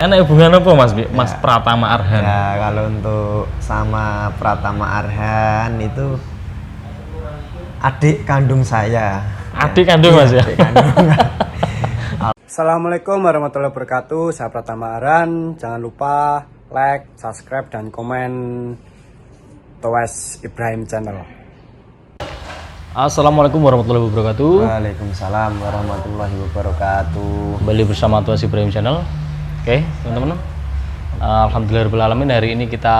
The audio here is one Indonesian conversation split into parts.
Enak hubungan apa Mas? Mas Pratama Arhan. Ya kalau untuk sama Pratama Arhan itu adik kandung saya. Adik kandung Mas ya? Adik kandung. Assalamualaikum warahmatullahi wabarakatuh. Saya Pratama Arhan. Jangan lupa like, subscribe, dan komen Towes Ibrahim Channel. Assalamualaikum warahmatullahi wabarakatuh. Waalaikumsalam warahmatullahi wabarakatuh. Kembali bersama Towes Ibrahim Channel. Oke, teman-teman. Alhamdulillahirobbilalamin, hari ini kita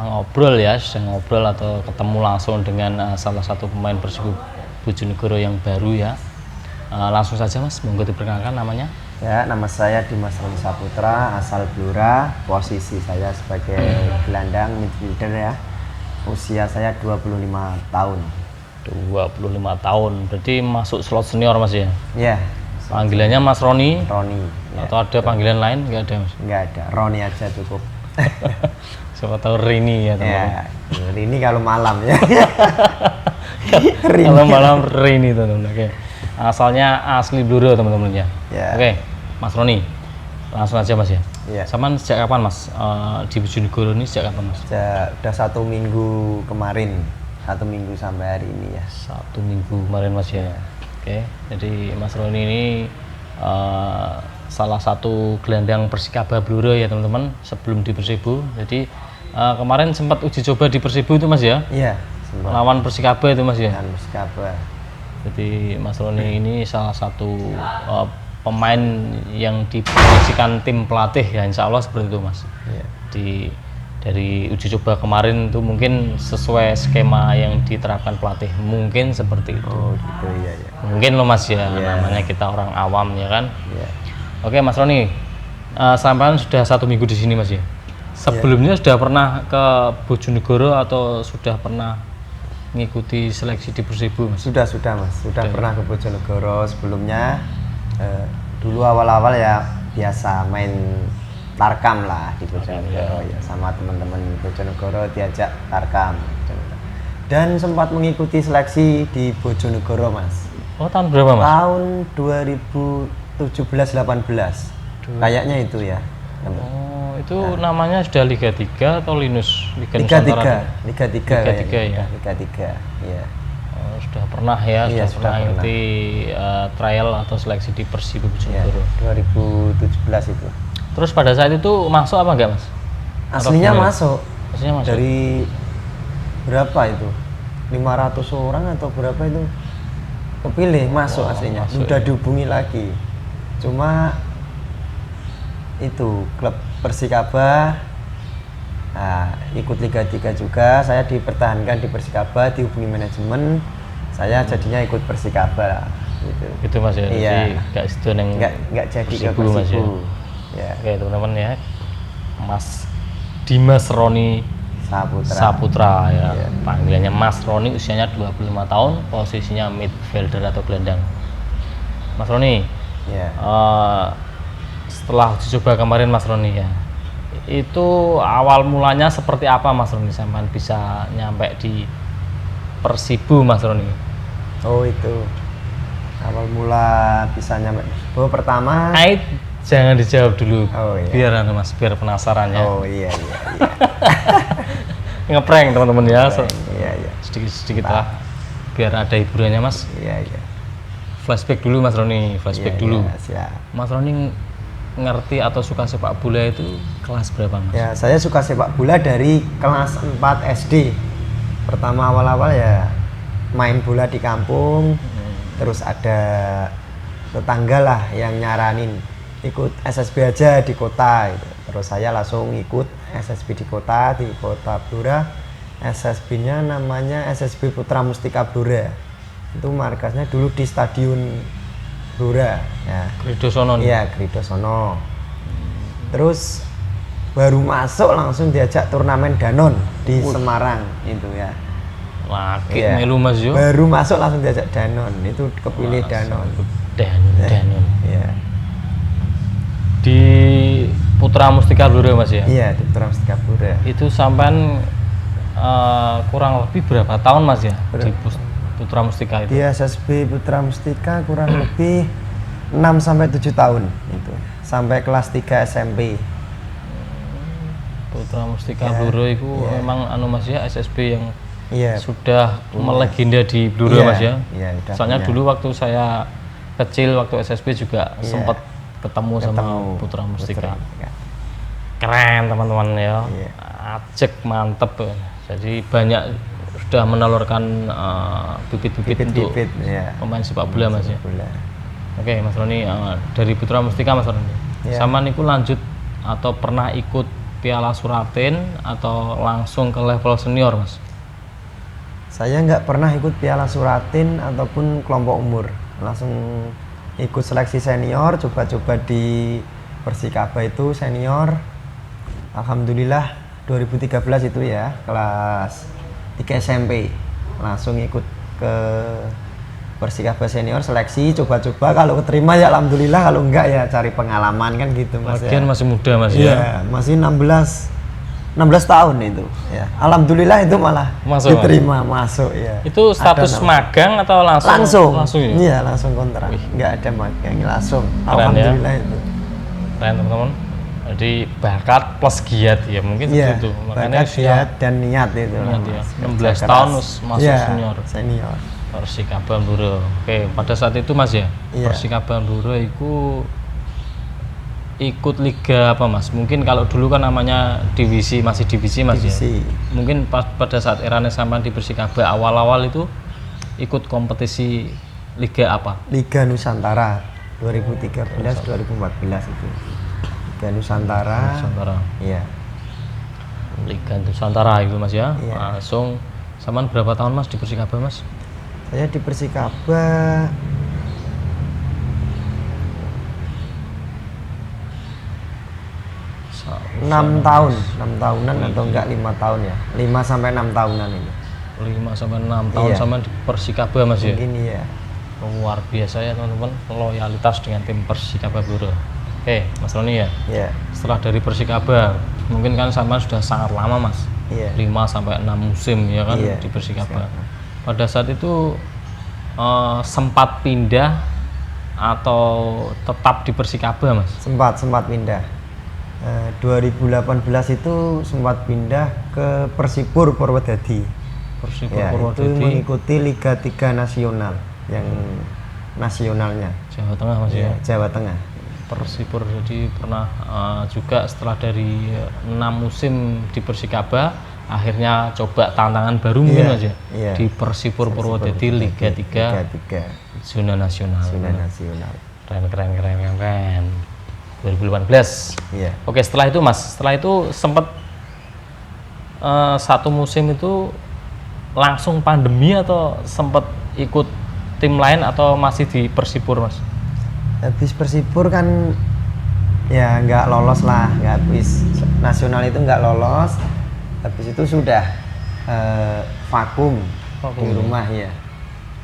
ngobrol ya, sedang ngobrol atau ketemu langsung dengan salah satu pemain Persibo Bojonegoro yang baru ya. Langsung saja Mas, monggo diperkenalkan namanya. Ya, nama saya Dimas Roni Saputra, asal Blora. Posisi saya sebagai gelandang midfielder ya. Usia saya 25 tahun. 25 tahun, berarti masuk slot senior Mas ya? Ya. Panggilannya Mas Roni? Roni. Ya. Atau ada panggilan lain? Nggak ada Mas? Nggak ada, Roni aja cukup. Siapa tahu Rini ya teman-teman. Ya, Rini kalau malam ya. Kalau malam Rini teman-teman. Oke. Asalnya asli Blora teman-teman ya. Ya. Oke, Mas Roni. Langsung aja Mas ya. Iya. Saman sejak kapan Mas di Bojonegoro ini sejak kapan Mas? Udah 1 minggu kemarin, 1 minggu sampai hari ini ya. 1 minggu kemarin Mas ya. Oke, jadi Mas Roni ini salah satu gelandang Persikaba Blora ya teman-teman sebelum di Persibo. Jadi kemarin sempat uji coba di Persibo itu Mas ya? Iya. Sempat. Lawan Persikaba itu Mas ya? Dan Persikaba. Jadi Mas Roni ini salah satu pemain yang diproyeksikan tim pelatih ya, insya Allah seperti itu Mas. Iya. Dari uji coba kemarin itu mungkin sesuai skema yang diterapkan pelatih, mungkin seperti itu. Oh gitu ya. Mungkin loh Mas ya, Iya. namanya kita orang awam ya kan. Iya. Oke Mas Roni, sampai sudah 1 minggu di sini Mas ya. Sebelumnya sudah pernah ke Bojonegoro atau sudah pernah mengikuti seleksi di Persibo Mas? Sudah Mas. Sudah pernah ke Bojonegoro sebelumnya. Dulu awal-awal ya biasa main tarkam lah di Bojonegoro ya, sama teman-teman Bojonegoro diajak tarkam. Dan sempat mengikuti seleksi di Bojonegoro Mas. Oh tahun berapa Mas? Tahun 2017-18 kayaknya itu ya. Oh itu namanya sudah Liga 3 atau Linus? Liga 3 ya. Liga 3 ya. Oh, sudah pernah ya, Iya, sudah pernah ikuti trial atau seleksi di Persibo Bojonegoro. 2017 itu. Terus pada saat itu masuk apa enggak Mas? Aslinya masuk. Aslinya masuk. Dari berapa itu? 500 orang atau berapa itu? Kepilih masuk aslinya. Masuk, Udah ya. dihubungi lagi. Cuma itu klub Persikaba, nah, ikut Liga 3 juga. Saya dipertahankan di Persikaba, dihubungi manajemen. Saya jadinya ikut Persikaba gitu. Gitu Mas ya. Iya. Jadi enggak situ neng Nggak jadi ke Persibo, Mas, ya. Persibo. Ya. Oke teman-teman ya, Mas Dimas Roni Saputra ya. Iya. Panggilannya Mas Roni, usianya 25 tahun, posisinya midfielder atau gelandang. Mas Roni, Ya. setelah uji coba kemarin Mas Roni ya, itu awal mulanya seperti apa Mas Roni sampai bisa nyampe di Persibo Mas Roni? Oh itu awal mula bisa nyampe. Oh pertama. Jangan dijawab dulu. Oh, iya. Biar Mas, biar penasaran ya. Oh iya. Ngeprank teman-teman ya. Iya. Sedikit lah. Biar ada hiburannya Mas. Iya. Flashback dulu Mas Roni, flashback dulu. Iya, siap. Mas Roni ngerti atau suka sepak bola itu kelas berapa Mas? Ya, saya suka sepak bola dari kelas 4 SD. Pertama awal-awal ya main bola di kampung. Terus ada tetangga lah yang nyaranin ikut SSB aja di kota gitu. Terus saya langsung ikut SSB di kota Blora. SSB-nya namanya SSB Putra Mustika Blora. Itu markasnya dulu di Stadion Blora ya. Kridosono. Iya, Kridosono. Terus baru masuk langsung diajak turnamen Danon di Semarang itu ya. Laki Iya. melu Mas yo. Baru masuk langsung diajak Danon, itu kepilih Danon. Danon. Iya. Di Putra Mustika Blora Mas ya? Iya, di Putra Mustika Blora. Itu sampean kurang lebih berapa tahun Mas ya di Putra Mustika itu? Di SSB Putra Mustika kurang lebih 6 sampai 7 tahun itu. sampai kelas 3 SMP. Putra Mustika Bluro itu memang anu Mas ya, SSB yang Iya. sudah melegenda di Bluro Mas ya. Iya, udah Soalnya punya. dulu waktu saya kecil waktu SSB juga sempat ketemu sama Putra Mustika. Keren teman-teman ya. Iya. Ajek mantep. Jadi banyak sudah menelurkan bibit-bibit untuk Bibit-bibit ya. pemain sepak bola Mas ya. Bola. Oke Mas Roni, dari Putra Mustika Mas Roni. Iya. Sama niku lanjut atau pernah ikut Piala Suratin atau langsung ke level senior Mas? Saya nggak pernah ikut Piala Suratin ataupun kelompok umur. Langsung ikut seleksi senior, coba-coba di Persikaba itu senior. Alhamdulillah 2013 itu ya, kelas 3 SMP. Langsung ikut ke Persikaba senior seleksi, coba-coba, kalau keterima ya alhamdulillah, kalau enggak ya cari pengalaman kan gitu Mas. Lagian Ya. masih muda Mas ya. Iya, masih 16 tahun itu ya. Alhamdulillah itu malah Masuk, diterima masuk ya. Itu status Ada magang atau langsung? langsung ya? iya, langsung kontrak, nggak ada magang, langsung. Keren ya. Alhamdulillah itu. Keren teman-teman. Jadi bakat plus giat ya mungkin Iya, seperti itu. bakat, giat, dan niat itu lah, Niat ya. Mas. 16 Kerja tahun keras. terus masuk Iya, senior. Senior. Persikaba Bluro. Oke, pada saat itu Mas ya. Iya. Persikaba Bluro itu ikut liga apa Mas? Mungkin kalau dulu kan namanya divisi, masih divisi Mas ya. Divisi. Mungkin pada saat eranya sampai di Persikaba awal-awal itu ikut kompetisi liga apa? Liga Nusantara 2013-2014 itu. Liga Nusantara. Nusantara. Iya. Liga Nusantara itu Mas ya. Iya. Langsung saman berapa tahun Mas di Persikaba Mas? Saya di Persikaba 6 tahunan atau enggak 5 tahun ya, 5 sampai 6 tahunan ini. 5 sampai 6 tahun Iya. sama di Persikaba Mas ya. Mungkin ya. Luar biasa ya teman-teman, loyalitas dengan tim Persikaba Bluro. Oke, Mas Roni ya. Iya. Setelah dari Persikaba, mungkin kan sama sudah sangat lama Mas. Iya. 5 sampai 6 musim ya kan Iya, di Persikaba. Pada saat itu sempat pindah atau tetap di Persikaba Mas? Sempat pindah. 2018 itu sempat pindah ke Persipur Purwodadi. Persipur Ya, itu Purwodadi, mengikuti Liga 3 Nasional yang nasionalnya. Jawa Tengah Mas ya. Ya, Jawa Tengah. Persipur jadi pernah juga setelah dari 6 musim di Persikaba akhirnya coba tantangan baru mungkin Iya, Mas ya iya. di Persipur Purwodadi Liga 3 Liga 3 zona nasional. Zona Nasional. Keren 2018. Iya. Oke, setelah itu Mas, setelah itu sempat satu musim itu langsung pandemi atau sempat ikut tim lain atau masih di Persipur Mas? Habis Persipur kan ya nggak lolos lah, nggak habis nasional itu nggak lolos. Habis itu sudah vakum Vakum, di ya. rumah ya.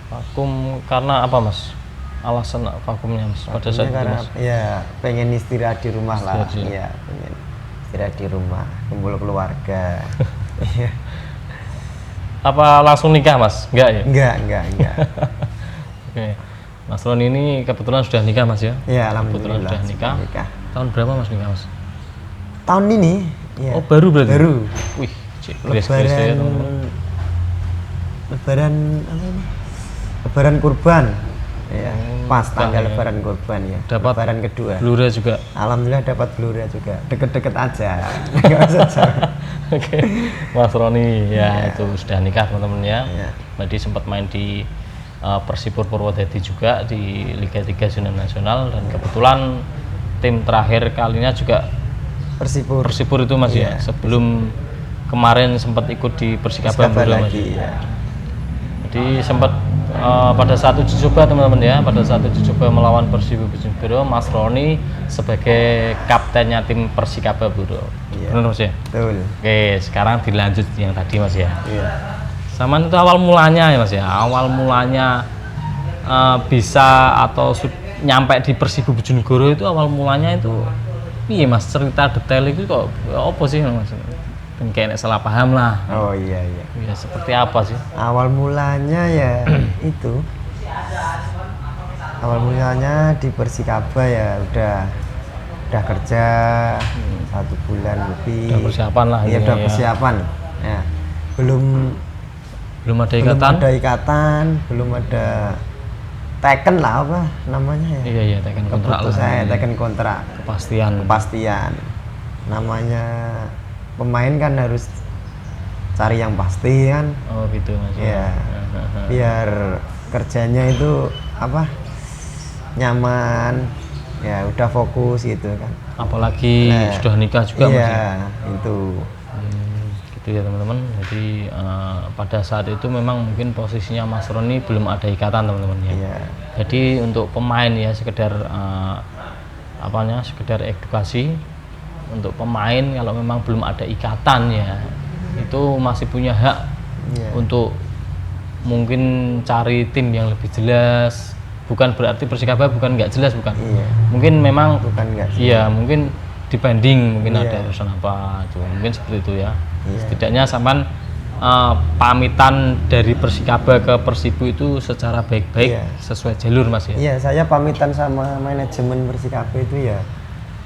Vakum karena apa Mas? Alasan vakumnya Mas pada saat itu Karena Mas? ya pengen istirahat di rumah lah. Istirahat di- Iya, pengen istirahat di rumah, kumpul keluarga. Iya. Apa langsung nikah Mas? Enggak ya? Enggak. Oke. Mas Ron ini kebetulan sudah nikah Mas ya? Ya, Kebetulan alhamdulillah sudah nikah. Tahun berapa Mas nikah Mas? Tahun ini ya. Oh baru berarti? Baru. Wih, grace-grace ya teman-teman. Lebaran apa ini? Lebaran kurban. Ya, pas tanggal ya. Lebaran kurban ya. Dapat Lebaran kedua. Blura juga. Alhamdulillah dapat blura juga. Deket-deket aja. Nggak usah jauh. Oke, Mas Roni ya itu sudah nikah teman-teman ya. Iya. Tadi sempat main di Persipur Purwodadi juga di Liga 3 Zona Nasional dan kebetulan tim terakhir kalinya juga Persipur. Persipur itu Mas ya. Iya. Sebelum kemarin sempat ikut di Persikaba Persikaba Blura Mas. lagi ya. Jadi sempat pada saat uji coba teman-teman ya, pada saat uji coba melawan Persibo Bojonegoro, Mas Roni sebagai kaptennya tim Persikaba Bluro. Iya. Benar Mas ya? Betul. Oke, sekarang dilanjut yang tadi Mas ya. Iya. Saman itu awal mulanya ya Mas ya. Awal mulanya bisa atau nyampe di Persibo Bojonegoro itu awal mulanya itu iya Mas, cerita detail itu kok apa sih Mas? Dan kayak salah paham lah. Oh iya. Ya seperti apa sih? Awal mulanya ya itu. Awal mulanya di Persikaba ya udah udah kerja 1 bulan lebih. Udah persiapan lah Iya, intinya udah ya. persiapan. Ya. Belum Belum ada belum ikatan. ada ikatan, belum ada teken lah apa namanya ya. Iya iya, teken kontrak lah. Saya teken kontrak, Kepastian. namanya pemain kan harus cari yang pasti kan. Oh gitu Mas. Iya. Biar kerjanya itu apa? Nyaman. Ya udah fokus gitu kan. Apalagi Nah, sudah nikah juga Mas. iya, itu. Gitu ya teman-teman. Jadi pada saat itu memang mungkin posisinya Mas Roni belum ada ikatan teman-teman ya. Iya. Jadi untuk pemain ya sekedar sekedar edukasi untuk pemain kalau memang belum ada ikatan ya itu masih punya hak Iya. untuk mungkin cari tim yang lebih jelas. Bukan berarti Persikaba bukan nggak jelas, bukan. Iya. Mungkin memang Bukan nggak jelas. iya mungkin dibanding mungkin Iya. ada urusan apa itu mungkin seperti itu ya. Iya. Setidaknya sampean pamitan dari Persikaba ke Persibu itu secara baik-baik Iya. sesuai jalur Mas ya. Iya, saya pamitan sama manajemen Persikabo itu ya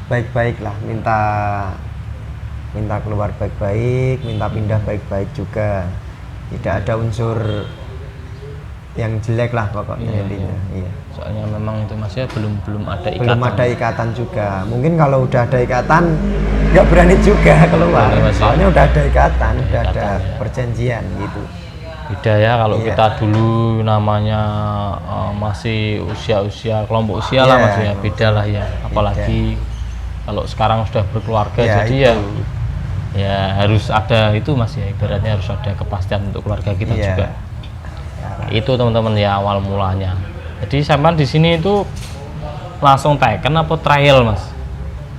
baik-baik lah, minta keluar baik-baik, minta pindah baik-baik juga. Tidak ada unsur yang jelek lah pokoknya Iya, intinya. Iya. Soalnya memang itu Mas ya belum ada ikatan. Belum ada ikatan juga. Mungkin kalau udah ada ikatan nggak berani juga keluar. Boleh, Mas, ya. Soalnya udah ada ikatan, udah ada ikatan, ya. perjanjian gitu. Beda ya kalau Iya. kita dulu namanya masih usia kelompok usia lah Iya. Mas ya, beda lah ya. Apalagi kalau sekarang sudah berkeluarga Ya, jadi itu. ya harus ada itu Mas ya, ibaratnya harus ada kepastian untuk keluarga kita Iya. juga. Itu teman-teman ya awal mulanya. Jadi sampean di sini itu langsung teken apa trial Mas?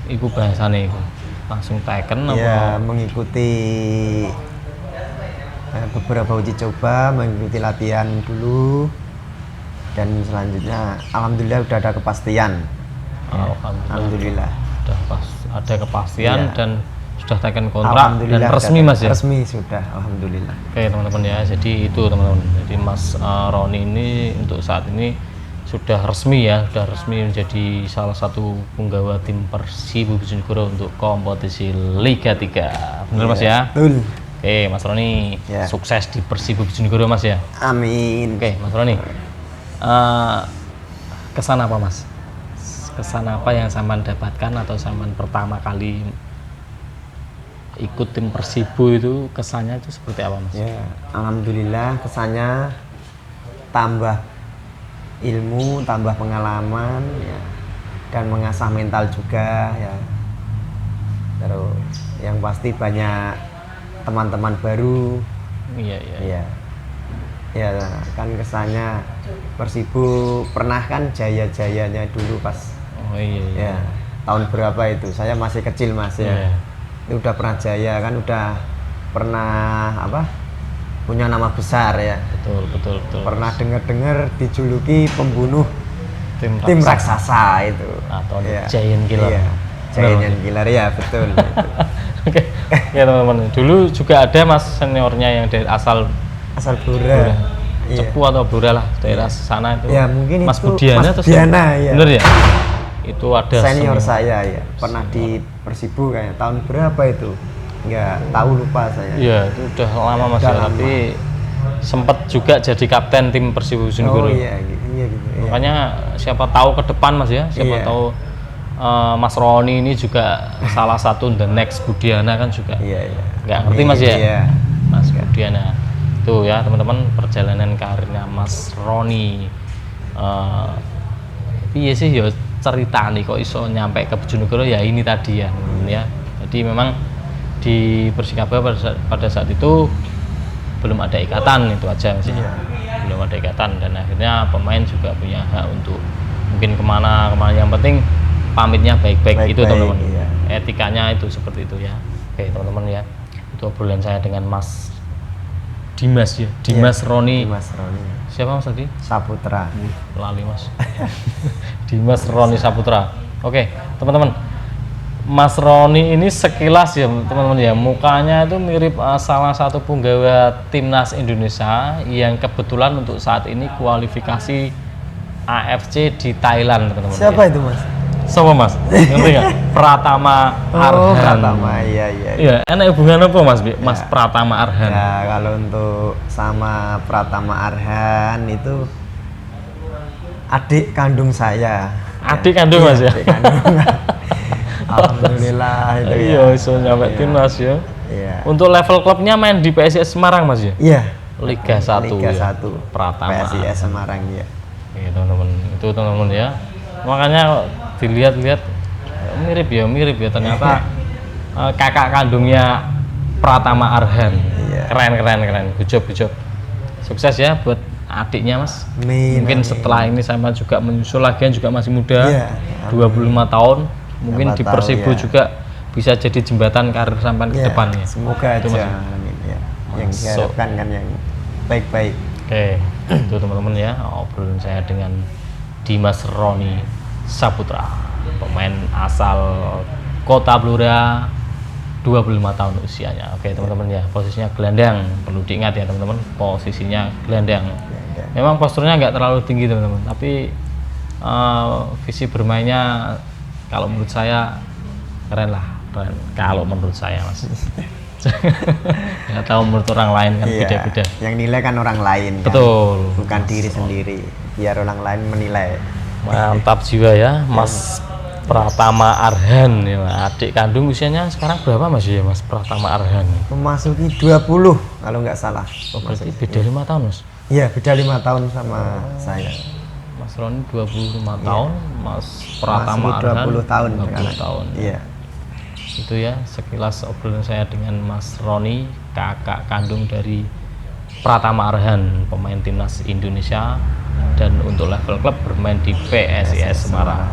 Iku bahasane iku. Langsung teken apa? Ya, mengikuti beberapa uji coba, mengikuti latihan dulu, dan selanjutnya alhamdulillah udah ada kepastian. Alhamdulillah. Sudah ada kepastian Iya. dan sudah teken kontrak dan Alhamdulillah resmi udah Mas ya. Resmi sudah, alhamdulillah. Oke teman-teman ya, jadi itu teman-teman. Jadi Mas Roni ini untuk saat ini sudah resmi ya, sudah resmi menjadi salah satu punggawa tim Persibu Bojonegoro untuk kompetisi Liga 3. Benar Mas ya? Betul. Oke Mas Roni, Ya. sukses di Persibu Bojonegoro Mas ya. Amin. Oke Mas Roni, kesan apa Mas? Kesan apa yang sampean dapatkan atau sampean pertama kali ikut tim Persibu itu kesannya itu seperti apa Mas? Ya, alhamdulillah kesannya tambah ilmu, tambah pengalaman ya, dan mengasah mental juga ya. Terus yang pasti banyak teman-teman baru. Iya. Ya. Ya, kan kesannya Persibu pernah kan jaya-jayanya dulu pas Oh iya. ya tahun berapa itu? Saya masih kecil Mas ya. Iya. Itu udah pernah jaya kan, udah pernah apa? Punya nama besar ya. Betul. Pernah dengar-dengar dijuluki pembunuh Tim tim raksasa itu. atau Iya. Giant Killer. Iya. Giant Killer ya, betul. Oke. Ya teman-teman, dulu juga ada Mas seniornya yang dari asal Asal Blora. Iya. Cepu atau Blora lah, daerah sana itu. Ya, mungkin Mas itu Budiana Mas atau Budiana, siapa? ya. Bener ya? Itu ada Senior senior. saya ya, pernah di Persibu kayaknya tahun berapa itu? Nggak tahu, lupa saya. Iya, itu udah lama Mas Udah ya, lama. tapi sempat juga jadi kapten tim Persibu Bojonegoro. Oh iya gitu. Iya. Makanya siapa tahu ke depan Mas ya, siapa Iya. tahu Mas Roni ini juga salah satu the next Budiana kan juga. Iya. Nggak ngerti Mas ya? Iya. Mas Budiana. Itu ya teman-teman perjalanan karirnya Mas Roni. Iya sih ya cerita nih kok iso nyampe ke Bojonegoro ya ini tadi ya. Jadi memang di Persikaba pada saat itu belum ada ikatan, itu aja Mas ya. Iya. Belum ada ikatan dan akhirnya pemain juga punya hak untuk mungkin kemana yang penting pamitnya baik-baik itu Baik-baik, teman-teman. iya. Etikanya itu seperti itu ya. Oke teman-teman ya, itu obrolan saya dengan Mas Dimas ya, Dimas Roni. Dimas Roni Siapa Mas tadi? Saputra. Lali Mas. Dimas Roni Saputra. Oke teman-teman, Mas Roni ini sekilas ya teman-teman ya, mukanya itu mirip salah satu punggawa timnas Indonesia yang kebetulan untuk saat ini kualifikasi AFC di Thailand teman-teman. Siapa ya. itu Mas? Sopo Mas? Ngerti nggak? Pratama Oh, Arhan. Pratama, iya iya. Iya, enak hubungan apa Mas? Mas Pratama Arhan. Ya, kalau untuk sama Pratama Arhan itu adik kandung saya. Adik kandung Iya, Mas ya? Adik kandung. Alhamdulillah itu ya. Iya, iso nyampe timnas ya. Iya. Untuk level klubnya main di PSIS Semarang Mas ya? Iya. Liga 1 Liga ya. 1. Pratama PSIS Semarang ya. Oke teman-teman, itu teman-teman ya. Makanya dilihat-lihat mirip ya ternyata kakak kandungnya Pratama Arhan. Iya. Keren. Good job. Sukses ya buat adiknya Mas. Amin, Mungkin amin. setelah ini sama juga menyusul lagi juga masih muda. Iya, 25 tahun. Mungkin 25 di Persibo tahun, ya. juga bisa jadi jembatan karir sampai ke Iya, depannya. semoga Itu, Mas. aja. Amin, ya. Yang Masuk. diharapkan kan yang baik-baik. Oke, itu teman-teman ya obrolan saya dengan Dimas Roni Saputra, pemain asal Kota Blora, 25 tahun usianya. Oke teman-teman ya, posisinya gelandang, perlu diingat ya teman-teman, posisinya gelandang. Memang posturnya nggak terlalu tinggi teman-teman, tapi visi bermainnya kalau menurut saya keren. Kalau menurut saya Mas. Nggak tahu menurut orang lain kan Iya, beda-beda. yang nilai kan orang lain kan? Betul. Bukan diri sendiri, biar orang lain menilai. Mantap jiwa ya Mas Pratama Arhan ya. Adik kandung usianya sekarang berapa Mas ya Mas Pratama Arhan? Memasuki 20 kalau nggak salah. Oh, berarti beda 5 tahun Mas. Iya, beda 5 tahun sama saya. Mas Roni 25 tahun, Mas Pratama Masih Arhan 20 tahun 20 sekarang. tahun. Iya. Itu ya sekilas obrolan saya dengan Mas Roni, kakak kandung dari Pratama Arhan, pemain timnas Indonesia dan untuk level klub bermain di PSIS Semarang.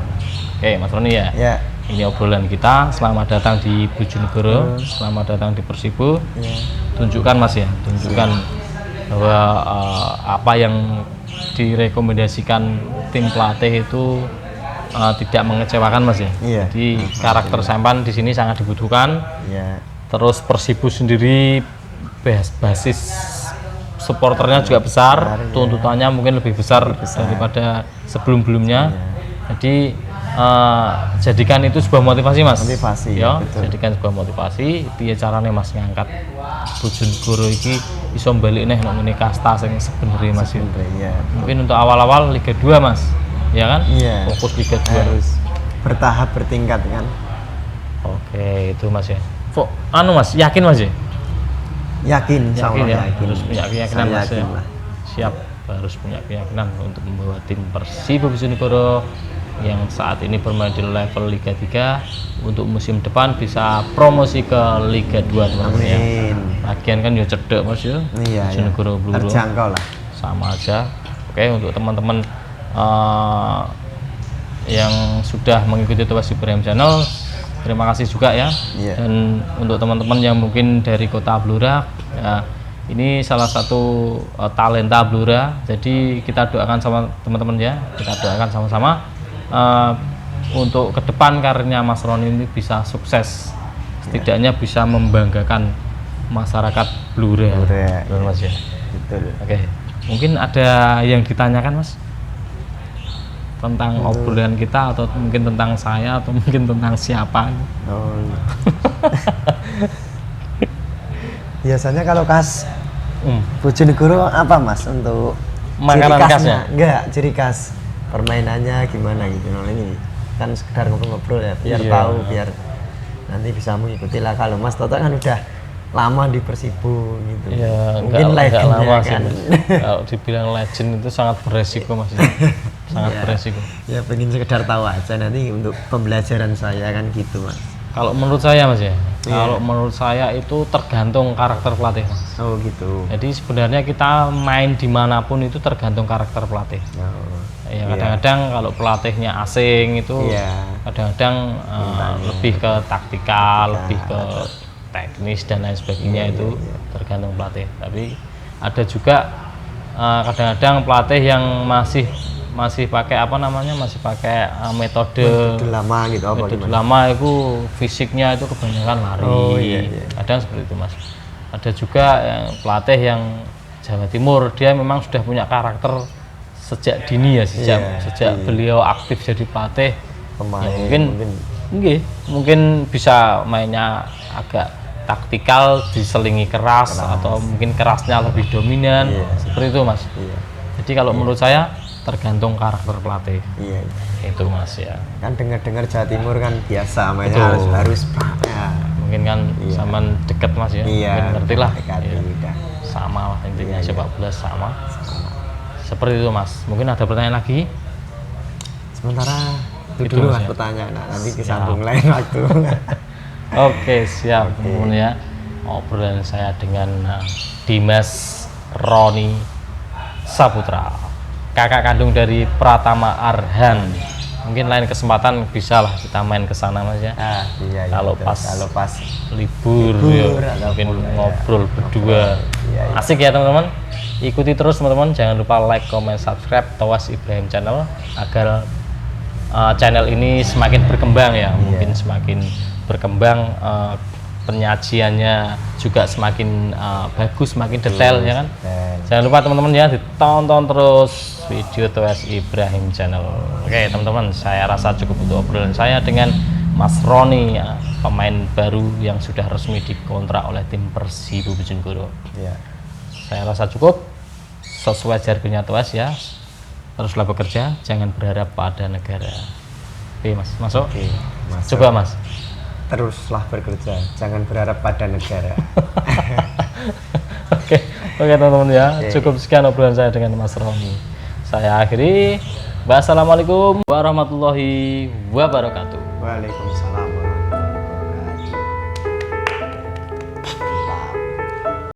Oke Mas Roni ya. Ya. Ini obrolan kita. Selamat datang di Bojonegoro, selamat datang di Persibo. Iya. Tunjukkan Mas ya, tunjukkan bahwa apa yang direkomendasikan tim pelatih itu tidak mengecewakan Mas ya. Iya. Jadi karakter sampan di sini sangat dibutuhkan. Iya. Terus Persibo sendiri basis supporternya juga besar, Besar, ya. tuntutannya mungkin lebih besar daripada sebelum-belumnya. Jadi jadikan itu sebuah motivasi Mas. Motivasi, Ya, betul. jadikan sebuah motivasi. Piye carane Mas ngangkat Bojonegoro iki iso balik neh nang ngene kasta sing sebenarnya Mas. Ya. Iya. Mungkin untuk awal-awal Liga 2 Mas. Ya kan? Iya. Fokus Liga 2. Harus bertahap bertingkat kan. Oke, itu Mas ya. Kok anu Mas, yakin Mas ya? Yakin, insya Yakin Allah ya, yakin. harus punya keyakinan Saya Mas ya. yakin lah. Siap, harus punya keyakinan untuk membawa tim Persibo Bojonegoro yang saat ini bermain di level Liga 3 untuk musim depan bisa promosi ke Liga 2 teman-teman ya. Amin. Lagian kan ya cedek Mas ya. Iya, iya. Bojonegoro Bluro Terjangkau lah. sama aja. Oke, untuk teman-teman yang sudah mengikuti Tobas Ibrahim Channel, terima kasih juga ya. Iya. Dan untuk teman-teman yang mungkin dari Kota Blora, ya, ini salah satu talenta Blora. Jadi kita doakan sama teman-teman ya, kita doakan sama-sama untuk ke depan karirnya Mas Roni ini bisa sukses, setidaknya bisa membanggakan masyarakat Blora. Blora, Betul, Mas ya. Betul. Oke, mungkin ada yang ditanyakan Mas tentang obrolan kita atau mungkin tentang saya atau mungkin tentang siapa? Oh. Biasanya kalau khas Bojonegoro apa Mas untuk Makanan ciri khasnya? Enggak, ciri khas permainannya gimana gitu. Nah, ini kan sekedar ngobrol-ngobrol ya, biar Iya. tahu, biar nanti bisa mengikuti lah. Kalau Mas Toto kan udah lama di Persibo gitu. Ya, Mungkin enggak legendnya lama sih, kan. Mas. Kalau dibilang legend itu sangat beresiko Mas. Sangat Iya. beresiko. Ya pengen sekedar tahu aja nanti untuk pembelajaran saya kan gitu Mas. Kalau menurut saya Mas ya, Iya. kalau menurut saya itu tergantung karakter pelatih Mas. Oh gitu. Jadi sebenarnya kita main dimanapun itu tergantung karakter pelatih. Oh. Ya kadang-kadang kalau pelatihnya asing itu Iya. kadang-kadang lebih ke taktikal, lebih ke teknis dan lain sebagainya itu tergantung pelatih. Tapi ada juga kadang-kadang pelatih yang masih pakai apa namanya, masih pakai metode lama gitu apa metode gimana? lama itu fisiknya itu kebanyakan lari. Oh, iya, iya. Kadang seperti itu Mas. Ada juga yang pelatih yang Jawa Timur, dia memang sudah punya karakter sejak dini ya, sejak Iya, beliau aktif jadi pelatih pemain Ya, mungkin bisa mainnya agak taktikal, diselingi keras atau mungkin kerasnya lebih dominan. Iya. Seperti itu Mas. Iya. Jadi kalau menurut saya tergantung karakter pelatih. Iya. Itu Mas ya. Kan dengar-dengar Jawa Timur kan biasa mainnya Betul. harus ya. Mungkin kan Iya. zaman deket Mas ya. Iya. Mungkin ngerti lah. dekati Iya. udah. Sama lah intinya Iya, sepak bola sama. Sama. Seperti itu Mas. Mungkin ada pertanyaan lagi? Sementara itu Itu, dulu Mas, lah ya. pertanyaan. Nah, nanti Siap. kesambung lain waktu. Oke, siap teman-teman ya. Obrolan saya dengan Dimas Roni Saputra, kakak kandung dari Pratama Arhan. Mungkin lain kesempatan bisa lah kita main ke sana Mas ya. Ah, iya, iya, Kalau betul. pas kalau pas libur, Libur ya, mungkin ataupun, ya, ngobrol berdua. Iya, iya. Asik ya teman-teman. Ikuti terus teman-teman, jangan lupa like, comment, subscribe Tawas Ibrahim Channel agar channel ini semakin berkembang ya. Mungkin semakin berkembang, penyajiannya juga semakin bagus, semakin detail ya kan. Jangan lupa teman-teman ya, ditonton terus video Tawas Ibrahim Channel. Oke teman-teman, saya rasa cukup untuk obrolan saya dengan Mas Roni ya, pemain baru yang sudah resmi dikontrak oleh tim Persibo Bojonegoro. Iya. Saya rasa cukup, sesuai jargonnya Tawas ya. Teruslah bekerja, jangan berharap pada negara. Oke Mas, masuk. Oke, masuk. Coba Mas. Teruslah bekerja, jangan berharap pada negara. Oke, teman-teman ya. Oke. Cukup sekian obrolan saya dengan Mas Roni. Saya akhiri. Wassalamualaikum warahmatullahi wabarakatuh. Waalaikumsalam.